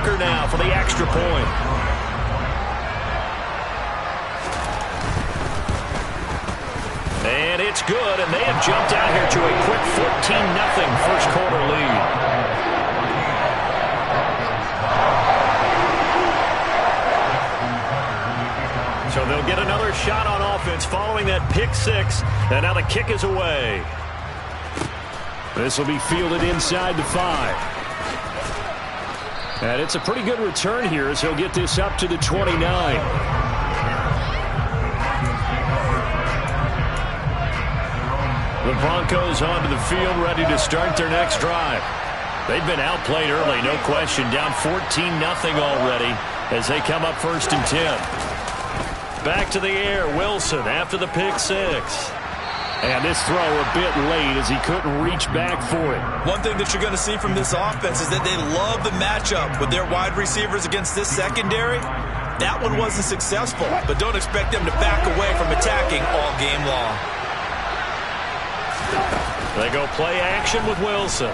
Tucker now for the extra point. And it's good, and they have jumped out here to a quick 14-0 first quarter lead. So they'll get another shot on offense following that pick six, and now the kick is away. This will be fielded inside the 5. And it's a pretty good return here as he'll get this up to the 29. The Broncos onto the field, ready to start their next drive. They've been outplayed early, no question, down 14-0 already as they come up 1st and 10. Back to the air, Wilson after the pick six. And this throw a bit late as he couldn't reach back for it. One thing that you're going to see from this offense is that they love the matchup with their wide receivers against this secondary. That one wasn't successful, but don't expect them to back away from attacking all game long. They go play action with Wilson.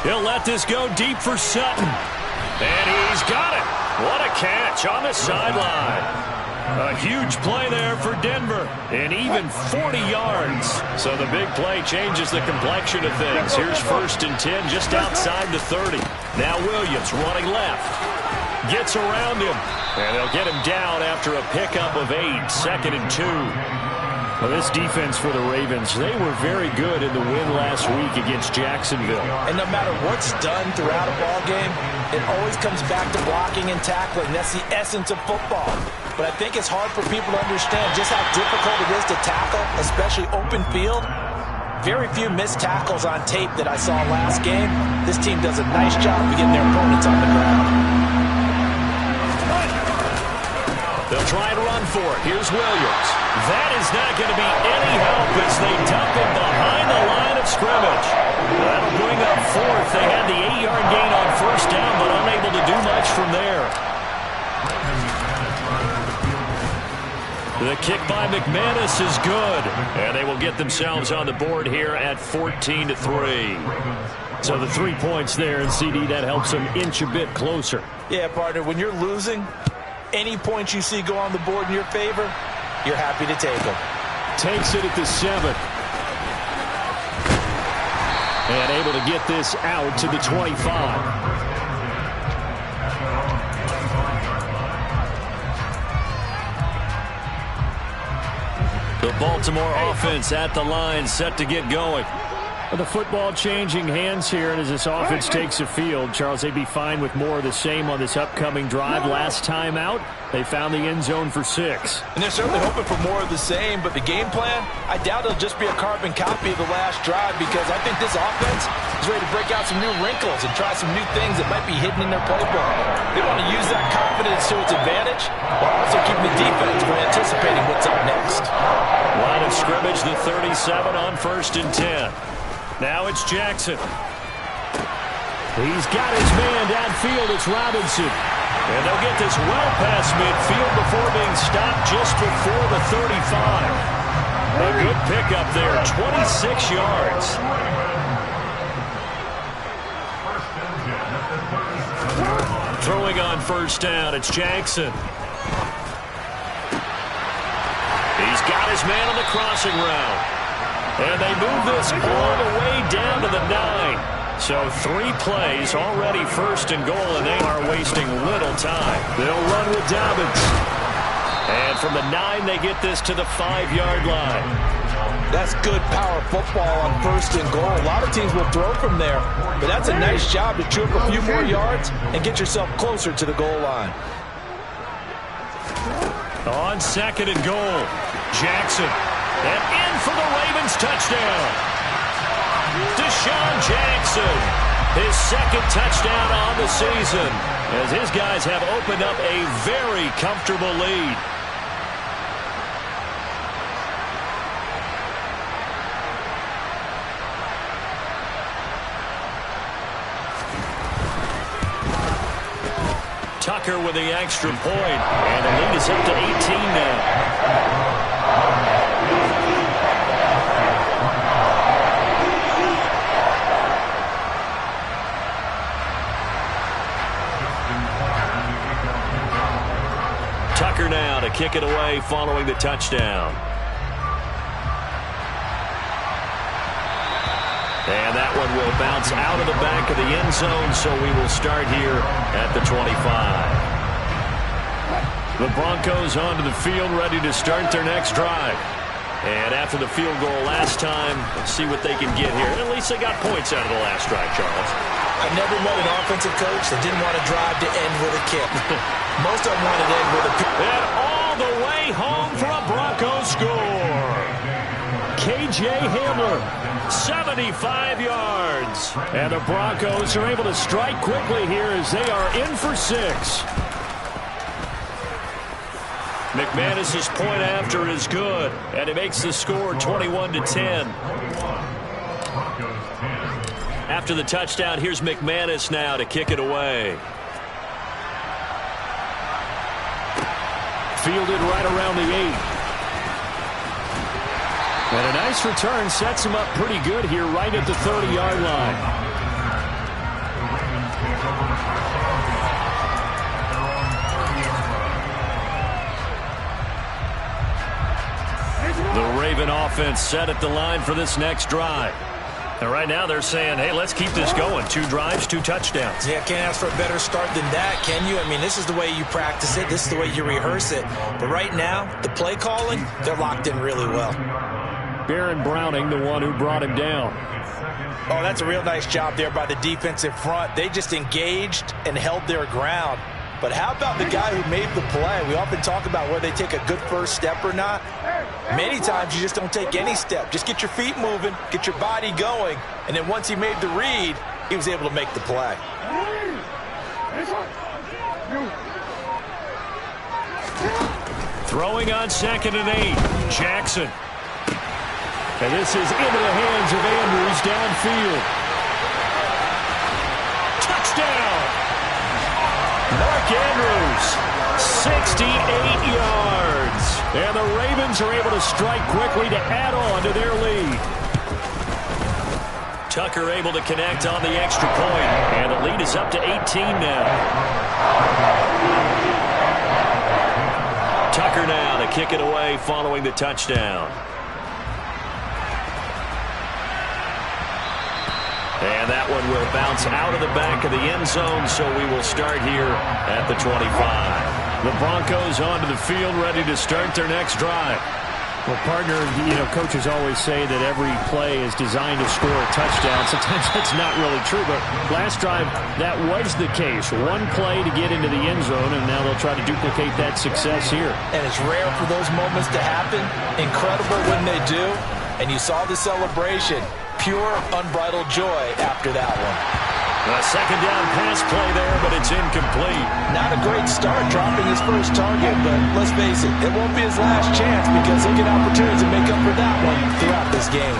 He'll let this go deep for Sutton. And he's got it. What a catch on the sideline. A huge play there for Denver, and even 40 yards. So the big play changes the complexion of things. Here's 1st and 10 just outside the 30. Now Williams running left. Gets around him, and they'll get him down after a pickup of 8, 2nd and 2. Well, this defense for the Ravens, they were very good in the win last week against Jacksonville. And no matter what's done throughout a ball game, it always comes back to blocking and tackling. That's the essence of football. But I think it's hard for people to understand just how difficult it is to tackle, especially open field. Very few missed tackles on tape that I saw last game. This team does a nice job of getting their opponents on the ground. They'll try and run for it. Here's Williams. That is not going to be any help as they dump him behind the line of scrimmage. That'll bring up 4th. They had the 8-yard gain on 1st down, but unable to do much from there. The kick by McManus is good, and they will get themselves on the board here at 14-3. So the 3 points there, and CD, that helps them inch a bit closer. Yeah, partner, when you're losing, any points you see go on the board in your favor, you're happy to take them. Takes it at the 7. And able to get this out to the 25. The Baltimore offense at the line, set to get going. The football changing hands here, and as this offense takes the field, Charles, they'd be fine with more of the same on this upcoming drive. Last time out, they found the end zone for 6. And they're certainly hoping for more of the same, but the game plan, I doubt it'll just be a carbon copy of the last drive, because I think this offense is ready to break out some new wrinkles and try some new things that might be hidden in their playbook. They want to use that confidence to its advantage, while also keeping the defense from anticipating what's up next. Line of scrimmage, the 37 on 1st and 10. Now it's Jackson. He's got his man downfield. It's Robinson. And they'll get this well past midfield before being stopped just before the 35. A good pickup there, 26 yards. Throwing on 1st down, it's Jackson. He's got his man on the crossing route. And they move this all the way down to the 9. So 3 plays, already 1st and goal, and they are wasting little time. They'll run with Dobbins. And from the 9, they get this to the 5-yard line. That's good power football on 1st and goal. A lot of teams will throw from there, but that's a nice job to chew up a few more yards and get yourself closer to the goal line. On 2nd and goal, Jackson. And in for the Ravens touchdown. Deshaun Jackson, his 2nd touchdown on the season, as his guys have opened up a very comfortable lead. Tucker with the extra point, and the lead is up to 18 now. kick it away following the touchdown. And that one will bounce out of the back of the end zone, so we will start here at the 25. The Broncos onto the field, ready to start their next drive. And after the field goal last time, let's see what they can get here. At least they got points out of the last drive, Charles. I never met an offensive coach that didn't want to drive to end with a kick. Most of them wanted to end with a kick. And all the way home for a Broncos score. K.J. Hamler, 75 yards. And the Broncos are able to strike quickly here as they are in for 6. McManus's point after is good, and it makes the score 21-10. After the touchdown, here's McManus now to kick it away. Fielded right around the 8. And a nice return sets him up pretty good here right at the 30-yard line. The Raven offense set at the line for this next drive. And right now they're saying, hey, let's keep this going. 2 drives, 2 touchdowns. Yeah, can't ask for a better start than that, can you? I mean, this is the way you practice it. This is the way you rehearse it. But right now, the play calling, they're locked in really well. Baron Browning, the one who brought him down. Oh, that's a real nice job there by the defensive front. They just engaged and held their ground. But how about the guy who made the play? We often talk about whether they take a good first step or not. Many times you just don't take any step. Just get your feet moving, get your body going, and then once he made the read, he was able to make the play. Throwing on 2nd and 8. Jackson. And this is into the hands of Andrews downfield. Touchdown! Mark Andrews, 68 yards. And the Ravens are able to strike quickly to add on to their lead. Tucker able to connect on the extra point. And the lead is up to 18 now. Tucker now to kick it away following the touchdown. And that one will bounce out of the back of the end zone, so we will start here at the 25. The Broncos onto the field, ready to start their next drive. Well, partner, coaches always say that every play is designed to score a touchdown. Sometimes that's not really true, but last drive, that was the case. One play to get into the end zone, and now they'll try to duplicate that success here. And it's rare for those moments to happen. Incredible when they do. And you saw the celebration. Pure, unbridled joy after that one. A second down pass play there, but it's incomplete. Not a great start dropping his first target, but let's face it, it won't be his last chance because he'll get opportunities to make up for that one throughout this game.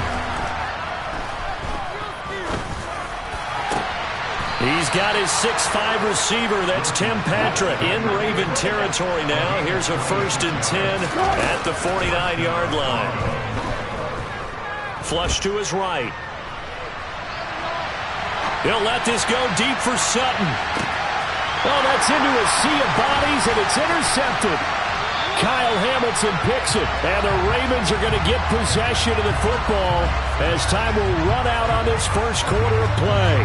He's got his 6'5" receiver. That's Tim Patrick in Raven territory now. Here's a 1st and 10 at the 49-yard line. Flush to his right. He'll let this go deep for Sutton. Oh, that's into a sea of bodies, and it's intercepted. Kyle Hamilton picks it, and the Ravens are going to get possession of the football as time will run out on this first quarter of play.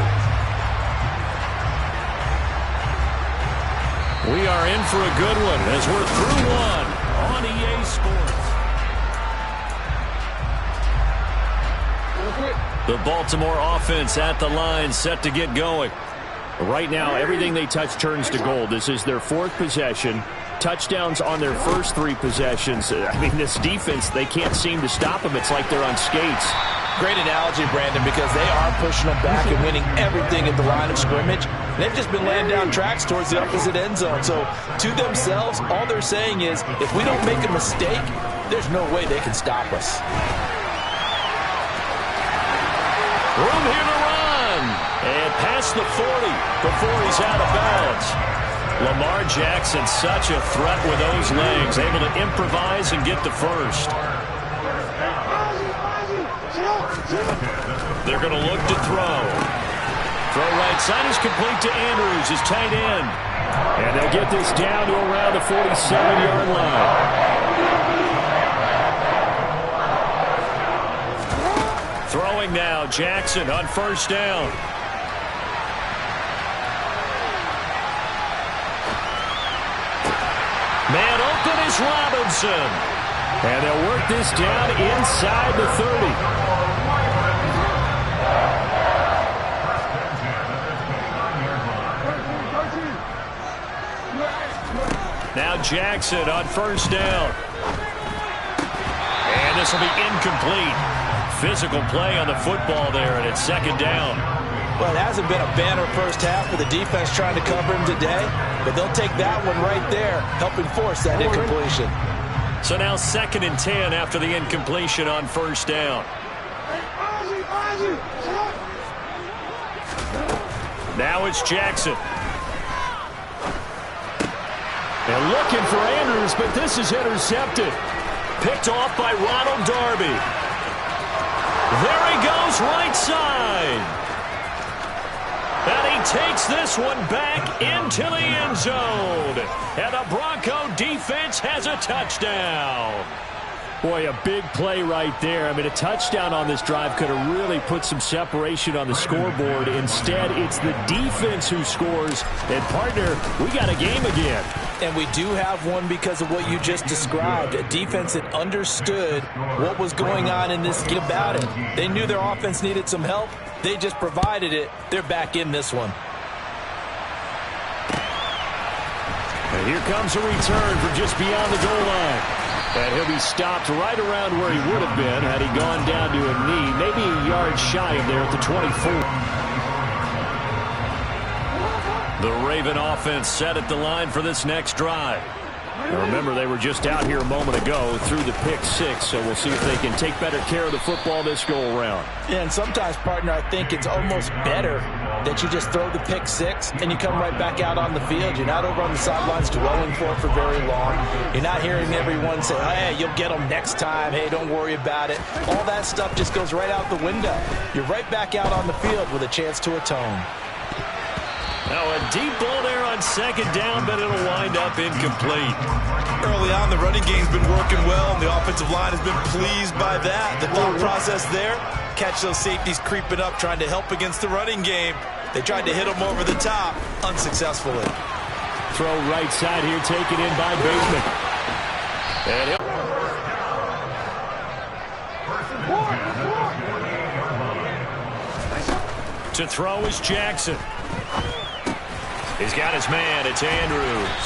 We are in for a good one as we're through one on EA Sports. The Baltimore offense at the line, set to get going. Right now, everything they touch turns to gold. This is their 4th possession. Touchdowns on their first 3 possessions. I mean, this defense, they can't seem to stop them. It's like they're on skates. Great analogy, Brandon, because they are pushing them back and winning everything at the line of scrimmage. They've just been laying down tracks towards the opposite end zone. So, to themselves, all they're saying is, if we don't make a mistake, there's no way they can stop us. Room here to run. And past the 40 before he's out of bounds. Lamar Jackson, such a threat with those legs. Able to improvise and get the first. They're going to look to throw. Throw right side is complete to Andrews, his tight end. And they'll get this down to around the 47-yard line. Throwing now, Jackson on first down. Man open is Robinson. And they'll work this down inside the 30. Now Jackson on first down. And this will be incomplete. Physical play on the football there, and it's second down. Well, it hasn't been a banner first half for the defense trying to cover him today, but they'll take that one right there, helping force that incompletion. So now 2nd and 10 after the incompletion on first down. Now it's Jackson. And looking for Andrews, but this is intercepted. Picked off by Ronald Darby. There he goes, right side. And he takes this one back into the end zone. And the Bronco defense has a touchdown. Boy, a big play right there. I mean, a touchdown on this drive could have really put some separation on the scoreboard. Instead, it's the defense who scores. And, partner, we got a game again. And we do have one because of what you just described. A defense that understood what was going on in this game about it. They knew their offense needed some help. They just provided it. They're back in this one. And here comes a return from just beyond the goal line. And he'll be stopped right around where he would have been had he gone down to a knee, maybe a yard shy of there at the 24. The Raven offense set at the line for this next drive. Now remember, they were just out here a moment ago through the pick six, so we'll see if they can take better care of the football this go-around. Yeah, and sometimes, partner, I think it's almost better that you just throw the pick six and you come right back out on the field. You're not over on the sidelines dwelling for it for very long. You're not hearing everyone say, hey, you'll get them next time. Hey, don't worry about it. All that stuff just goes right out the window. You're right back out on the field with a chance to atone. Now a deep ball there on second down, but it'll wind up incomplete. Early on, the running game's been working well, and the offensive line has been pleased by that. The thought process there, catch those safeties creeping up, trying to help against the running game. They tried to hit them over the top, unsuccessfully. Throw right side here, taken in by Bateman. And to throw is Jackson. He's got his man. It's Andrews.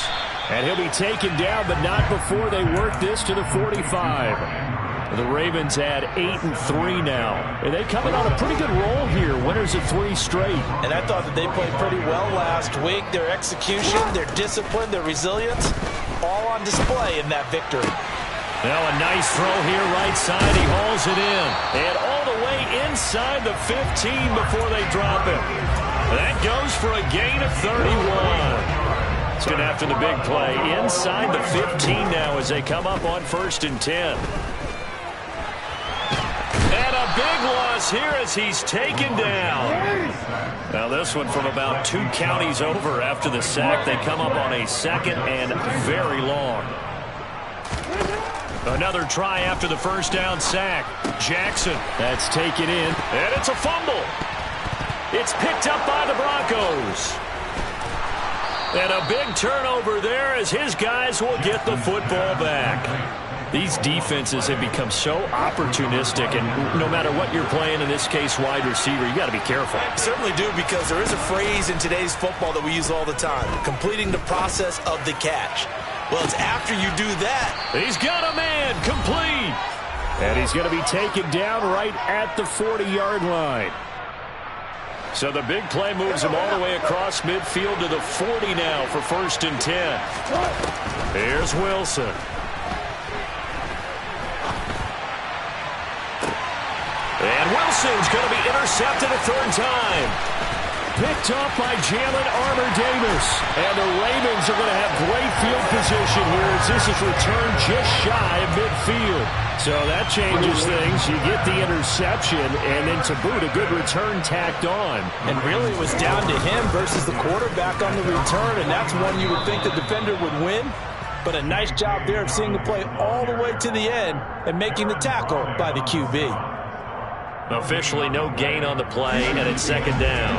And he'll be taken down, but not before they work this to the 45. The Ravens had 8-3 now. And they coming on a pretty good roll here. Winners of 3 straight. And I thought that they played pretty well last week. Their execution, their discipline, their resilience, all on display in that victory. Now a nice throw here right side. He hauls it in. And all the way inside the 15 before they drop it. That goes for a gain of 31. So after the big play, inside the 15 now as they come up on 1st and 10. And a big loss here as he's taken down. Now this one from about 2 counties over after the sack. They come up on a 2nd and very long. Another try after the first down sack. Jackson. That's taken in. And it's a fumble. It's picked up by the Broncos. And a big turnover there as his guys will get the football back. These defenses have become so opportunistic, and no matter what you're playing, in this case wide receiver, you got to be careful. I certainly do, because there is a phrase in today's football that we use all the time, completing the process of the catch. Well, it's after you do that. He's got a man, complete. And he's going to be taken down right at the 40-yard line. So the big play moves him all the way across midfield to the 40 now for 1st and 10. Here's Wilson. And Wilson's going to be intercepted a 3rd time. Picked up by Jalen Armour-Davis. And the Ravens are going to have great field position here as this is returned just shy of midfield. So that changes things. You get the interception, and then to boot, a good return tacked on. And really it was down to him versus the quarterback on the return, and that's one you would think the defender would win. But a nice job there of seeing the play all the way to the end and making the tackle by the QB. Officially no gain on the play, and it's second down.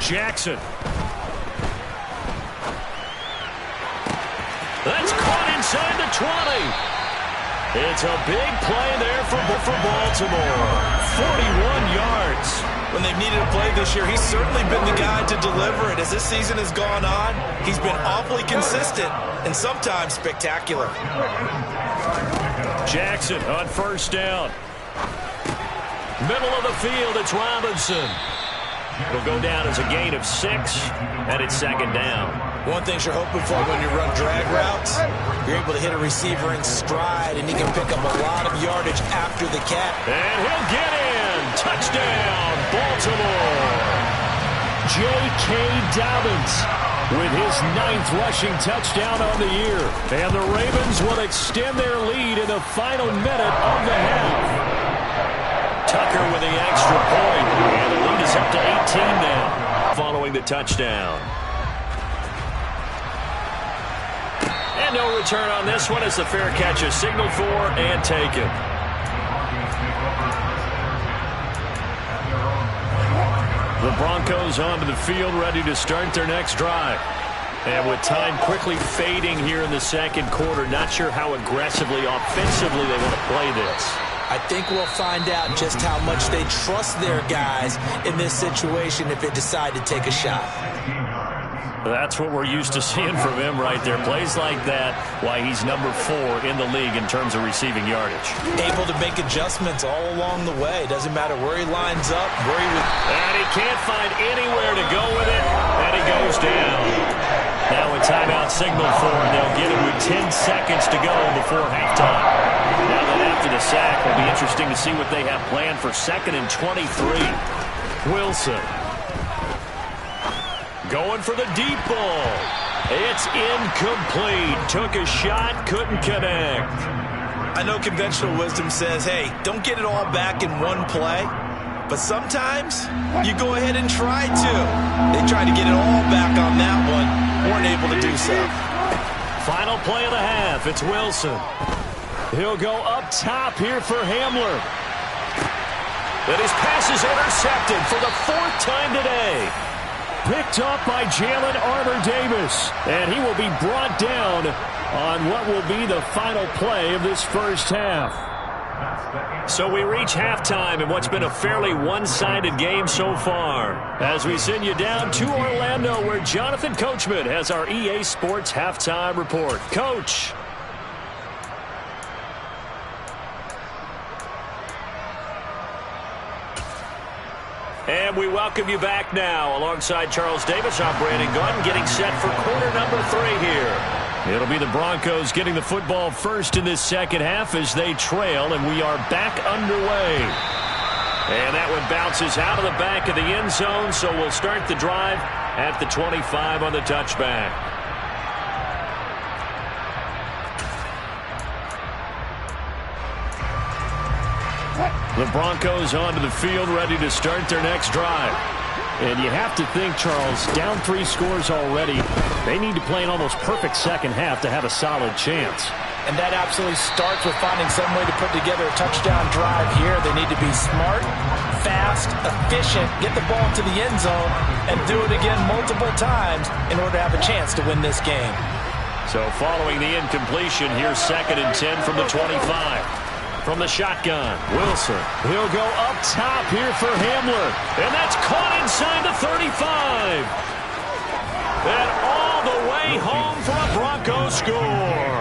Jackson. That's caught inside the 20. It's a big play there for Baltimore. 41 yards. When they've needed a play this year, he's certainly been the guy to deliver it. As this season has gone on, he's been awfully consistent and sometimes spectacular. Jackson on first down. Middle of the field, it's Robinson. It'll go down as a gain of 6, and it's second down. One thing you're hoping for when you run drag routes, you're able to hit a receiver in stride, and he can pick up a lot of yardage after the catch. And he'll get in. Touchdown, Baltimore. J.K. Dobbins with his 9th rushing touchdown on the year. And the Ravens will extend their lead in the final minute of the half. Tucker with the extra point. And the lead is up to 18 now following the touchdown. And no return on this one as the fair catch is signaled for and taken. The Broncos onto the field, ready to start their next drive. And with time quickly fading here in the second quarter, not sure how aggressively, offensively they want to play this. I think we'll find out just how much they trust their guys in this situation if they decide to take a shot. That's what we're used to seeing from him right there. Plays like that, why he's number 4 in the league in terms of receiving yardage. Able to make adjustments all along the way. Doesn't matter where he lines up, where he would... And he can't find anywhere to go with it, and he goes down. Now a timeout signal for him. They'll get him with 10 seconds to go before halftime. Now that after the sack, it'll be interesting to see what they have planned for 2nd and 23. Wilson. Going for the deep ball. It's incomplete. Took a shot, couldn't connect. I know conventional wisdom says, hey, don't get it all back in one play. But sometimes you go ahead and try to. They tried to get it all back on that one. Weren't able to do so. Final play of the half. It's Wilson. He'll go up top here for Hamler. And his pass is intercepted for the 4th time today. Picked up by Jalen Armour-Davis. And he will be brought down on what will be the final play of this first half. So we reach halftime in what's been a fairly one-sided game so far. As we send you down to Orlando, where Jonathan Coachman has our EA Sports halftime report. Coach. And we welcome you back now. Alongside Charles Davis, I'm Brandon Gordon, getting set for quarter number 3 here. It'll be the Broncos getting the football first in this second half as they trail, and we are back underway. And that one bounces out of the back of the end zone, so we'll start the drive at the 25 on the touchback. The Broncos onto the field, ready to start their next drive. And you have to think, Charles, down 3 scores already. They need to play an almost perfect second half to have a solid chance. And that absolutely starts with finding some way to put together a touchdown drive here. They need to be smart, fast, efficient, get the ball to the end zone, and do it again multiple times in order to have a chance to win this game. So following the incompletion, here's 2nd and 10 from the 25. From the shotgun, Wilson. He'll go up top here for Hamler. And that's caught inside the 35. And all the way home for a Broncos score.